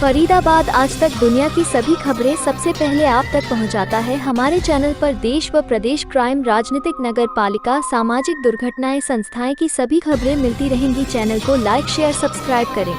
फरीदाबाद आज तक दुनिया की सभी खबरें सबसे पहले आप तक पहुंचाता है। हमारे चैनल पर देश व प्रदेश, क्राइम, राजनीतिक, नगर पालिका, सामाजिक दुर्घटनाएं, संस्थाएं की सभी खबरें मिलती रहेंगी। चैनल को लाइक, शेयर, सब्सक्राइब करें।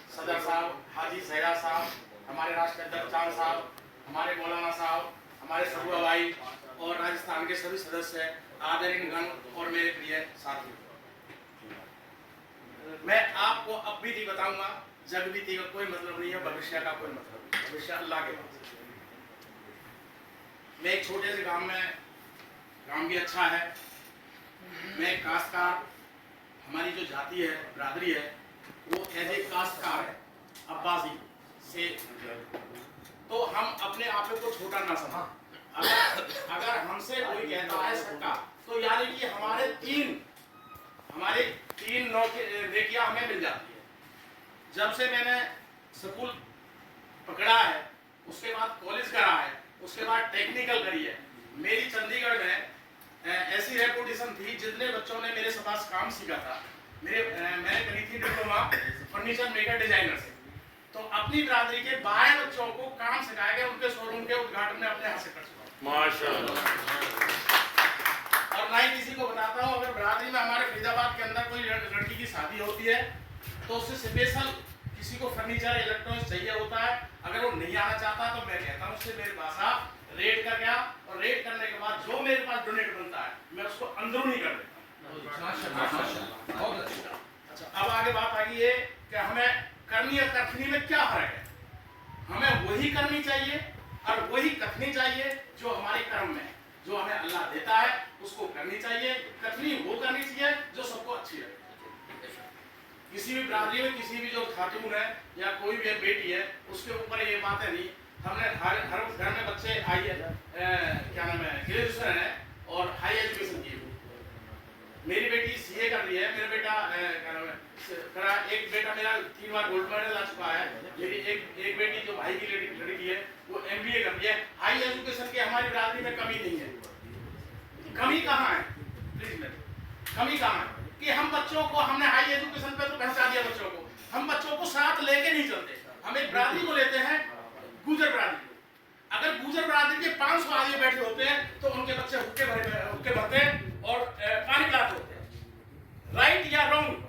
सदर साहब, हाजी सहरा साहब, हमारे राष्ट्र अध्यक्ष चांद साहब, हमारे मौलाना साहब, हमारे सरुआ भाई और राजस्थान के सभी सदस्य, आदरणीय गण और मेरे प्रिय साथियों, मैं आपको अब भी नहीं बताऊंगा। जग बीती का कोई मतलब नहीं है, भविष्य का कोई मतलब नहीं। भविष्य अल्लाह के पास। मैं एक छोटे से गांव भी अच्छा है। मैं एक काश्तकार, हमारी जो जाति है, बिरादरी है, वो एज ए काश्तकार है, अब्बासी से। तो हम अपने आप को छोटा ना समझें। अगर हमसे कोई कहता है सबका, तो यानी कि हमारे तीन नेकियां हमें मिल जाती है। जब से मैंने स्कूल पकड़ा है, उसके बाद कॉलेज करा है, उसके बाद टेक्निकल करी है। मेरी चंडीगढ़ में ऐसी रेपुटेशन थी, जितने बच्चों ने मेरे पास काम सीखा था, मैंने करी थी डिप्लोमा फर्नीचर मेकर डिजाइनर से। तो अपनी बिरादरी के 12 बच्चों को काम सिखाया गया। उनके शोरूम के उद्घाटन में अपने हाथ से कर चुका माशाल्लाह। और ना ही किसी को बताता हूँ। अगर बिरादरी में हमारे फरीदाबाद के अंदर कोई लड़की की शादी होती है, तो उससे स्पेशल किसी को फर्नीचर, इलेक्ट्रॉनिक्स चाहिए होता है। अगर वो नहीं आना चाहता, तो मैं कहता हूँ उससे मेरे पास आ, रेट कर गया, और रेट करने के बाद जो मेरे पास डोनेट बनता है, मैं उसको अंदरूनी कर देता हूँ। अच्छा, अब आगे बात आ गई है कि हमें करनी और कथनी में क्या फर्क है। हमें वही करनी चाहिए और वही कथनी चाहिए जो हमारे कर्म में, जो हमें अल्लाह देता है, उसको करनी चाहिए। कथनी वो करनी चाहिए जो सबको अच्छी लगे। किसी भी बिरादरी में किसी भी जो खातून है या कोई भी बेटी है, उसके ऊपर ये बातें नहीं। हमने हर घर में बच्चे क्या नाम है, ग्रेजुएशन है और हाई एजुकेशन की। मेरी बेटी सीए कर रही है, मेरा बेटा एक बेटा मेरा 3 बार गोल्ड मेडल ला चुका है। मेरी एक बेटी जो भाई की लड़की है, वो एमबीए कर रही है। हाई एजुकेशन की हमारी बिरादरी में कमी नहीं है। कमी कहाँ है? प्लीज, कमी कहाँ है कि हम बच्चों को, हमने हाई एजुकेशन पे तो पहुंचा दिया बच्चों को, हम बच्चों को साथ लेके नहीं चलते। हम एक बिरादरी को लेते हैं, गुजर बिरादरी को। अगर गुजर बिरादरी के 500 आदमी बैठे होते हैं, तो उनके बच्चे हुक्के भरते हैं और पानी पिलाते होते हैं। राइट या रॉन्ग?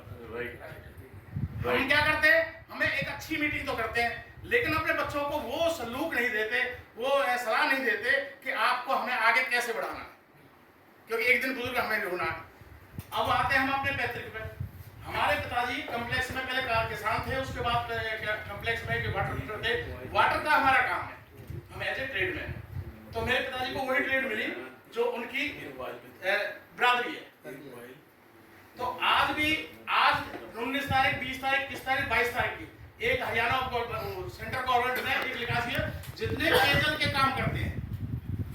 हम क्या करते हैं? हमें एक अच्छी मीटिंग तो करते हैं, लेकिन अपने बच्चों को वो सलूक नहीं देते, वो सलाह नहीं देते कि आपको हमें आगे कैसे बढ़ाना है, क्योंकि एक दिन बुजुर्ग हमें नहीं होना है। अब आते हैं हम अपने पैतृक पे। हमारे पिताजी कम्प्लेक्स में पहले किसान थे, उसके बाद कम्प्लेक्स में वाटर हीटर थे। वाटर का हमारा काम है, हम एज ए ट्रेड में। तो मेरे पिताजी को वही ट्रेड मिली जो उनकी बिरादरी है। तो आज 19 तारीख, 20 तारीख, 30 तारीख, 22 तारीख की एक हरियाणा सेंट्रल गवर्नमेंट ने एक लिखा दिया, जितने पेयजल के काम करते हैं,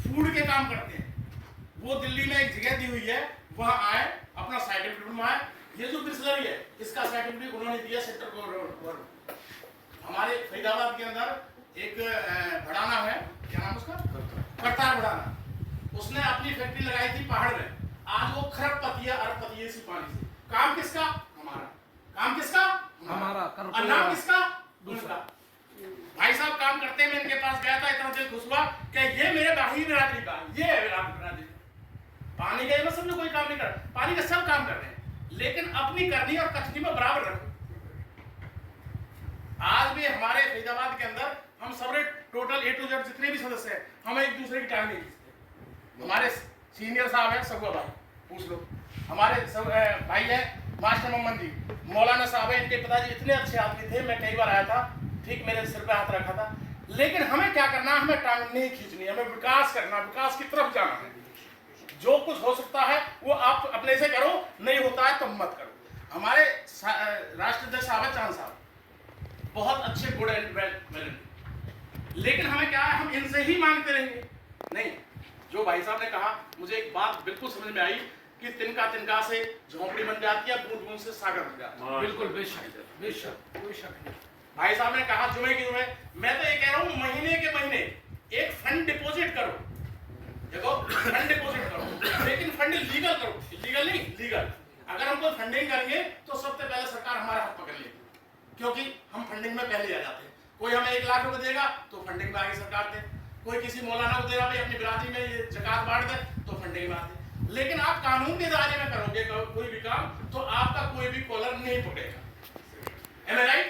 फूड के काम करते हैं, वो दिल्ली में एक जगह दी हुई है, वहां आए, अपना सर्टिफिकेट बनवाए। ये जो बिस्लरी है, इसका सर्टिफिकेट उन्होंने दिया सेंट्रल गवर्नमेंट। हमारे फरीदाबाद के अंदर एक भड़ाना है, क्या नाम उसका, करतार भड़ाना, उसने अपनी फैक्ट्री लगाई थी पहाड़ में। आज वो खरबपति है, अरबपति है इसी पानी से। काम किसका? हमारा। काम किसका? हमारा। और नाम किसका? दूसरा। भाई साहब काम करते हैं, मैं इनके पास गया था, इतना दिल खुश हुआ कि ये मेरे भाई बिरादरी का, ये है बिरादरी। पानी का मतलब समझो कोई काम नहीं कर, पानी का सब काम कर रहे हैं, लेकिन अपनी करनी और कथनी में बराबर रखो। आज भी हमारे फरीदाबाद के अंदर हम सब टोटल A to Z जितने भी सदस्य हैं, हम एक दूसरे की टांग नहीं खींचते। हमारे सीनियर साहब है सगुआ भाई, पूछ लो। हमारे सब भाई है मास्टर मोहम्मद जी, मौलाना साहब है, इनके पिताजी इतने अच्छे आदमी थे। मैं कई बार आया था, ठीक मेरे सिर पे हाथ रखा था। लेकिन हमें क्या करना, हमें टांग नहीं खींचनी, हमें विकास करना, विकास की तरफ जाना है। जो कुछ हो सकता है वो आप अपने से करो, नहीं होता है तो मत करो। हमारे राष्ट्र अध्यक्ष साहब है चांद साहब, बहुत अच्छे गुड एंड वेल, लेकिन हमें क्या है, हम इनसे ही मांगते रहेंगे? नहीं। जो भाई साहब ने कहा, मुझे एक बात बिल्कुल समझ में आई कि तिनका तिनका से झोंपड़ी बन जाती है, बूंद बूंद से सागर बन जाता है। बिल्कुल, बेशक बेशक, कोई शक नहीं। भाई साहब ने कहा जुमे की जुमे, मैं तो ये कह रहा हूँ महीने के महीने एक फंड 1 लाख रुपए देगा तो फंडिंग में आगे सरकार दे, कोई किसी मौलाना को दे रहा भाई अपनी बिरादरी में ये ज़कात बांट दे तो फंडिंग में आते। लेकिन आप कानून के दायरे में करोगे कोई भी काम तो आपका कोई भी कॉलर नहीं पकड़ेगा। Am I right?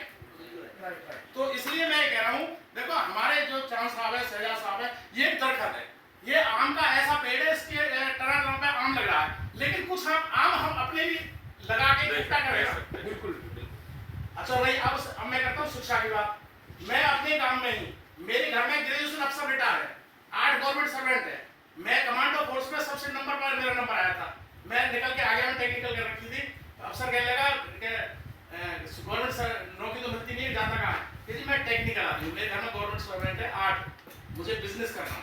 तो इसलिए मैं कह रहा हूँ, देखो हमारे जो चांद साहब है, शहजाद साहब है, ये एक दरख्त है, ये आम का ऐसा पेड़ है, इसके टर्न पे आम लग रहा है, लेकिन कुछ हम अपने भी लगा के इकट्ठा करेगा। बिल्कुल। अच्छा भाई, अब मैं करता हूँ शिक्षा की बात। मैं अपने काम में ही, मेरे घर में ग्रेजुएशन अफसर रिटायर है, 8 गवर्नमेंट सर्वेंट है, मैं कमांडो फोर्स में सबसे नंबर पर मेरा नंबर आया था, मैं निकल के आ गया, मैं टेक्निकल कर रखी थी, अफसर कहने लगा गवर्नमेंट नौकरी तो मिलती नहीं है, जाता कहाँ है जी, मैं टेक्निकल आदमी हूँ, मेरे घर में गवर्नमेंट सर्वेंट है 8, मुझे बिजनेस करना।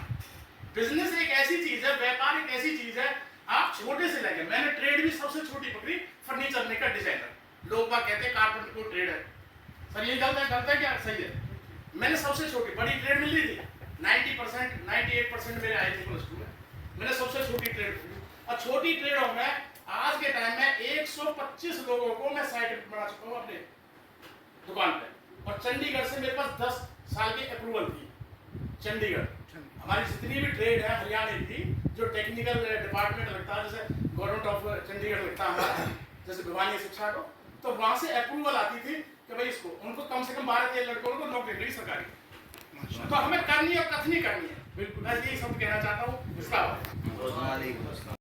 बिजनेस एक ऐसी चीज है, व्यापार एक ऐसी चीज है, आप छोटे से लगे, मैंने ट्रेड भी सबसे छोटी पकड़ी, फर्नीचर मेकर डिजाइनर। लोग बात कहते हैं कारपेंटर को ट्रेड है, सर ये गलत है क्या? सही है। मैंने सबसे छोटी, बड़ी ट्रेड मिल रही थी 90%, 98% मेरे आए थे प्लस 2 में, मैंने सबसे छोटी ट्रेड पकड़ी। और छोटी ट्रेडों में आज के टाइम में 125 लोगों को मैं साइट बना चुका हूँ अपने दुकान पे, और चंडीगढ़ से मेरे पास 10 साल की अप्रूवल थी। चंडीगढ़ हमारी जितनी भी ट्रेड है हरियाणा की, जो टेक्निकल डिपार्टमेंट लगता है, जैसे गवर्नमेंट ऑफ चंडीगढ़ लगता है हमारा, जैसे भिवानी शिक्षा को, तो वहां से अप्रूवल आती थी कि भाई इसको, उनको कम से कम 12-13 लड़कों को नौकरी मिली सरकारी। तो हमें करनी है और कथनी करनी है। बिल्कुल, मैं यही सब कहना चाहता हूँ। इसका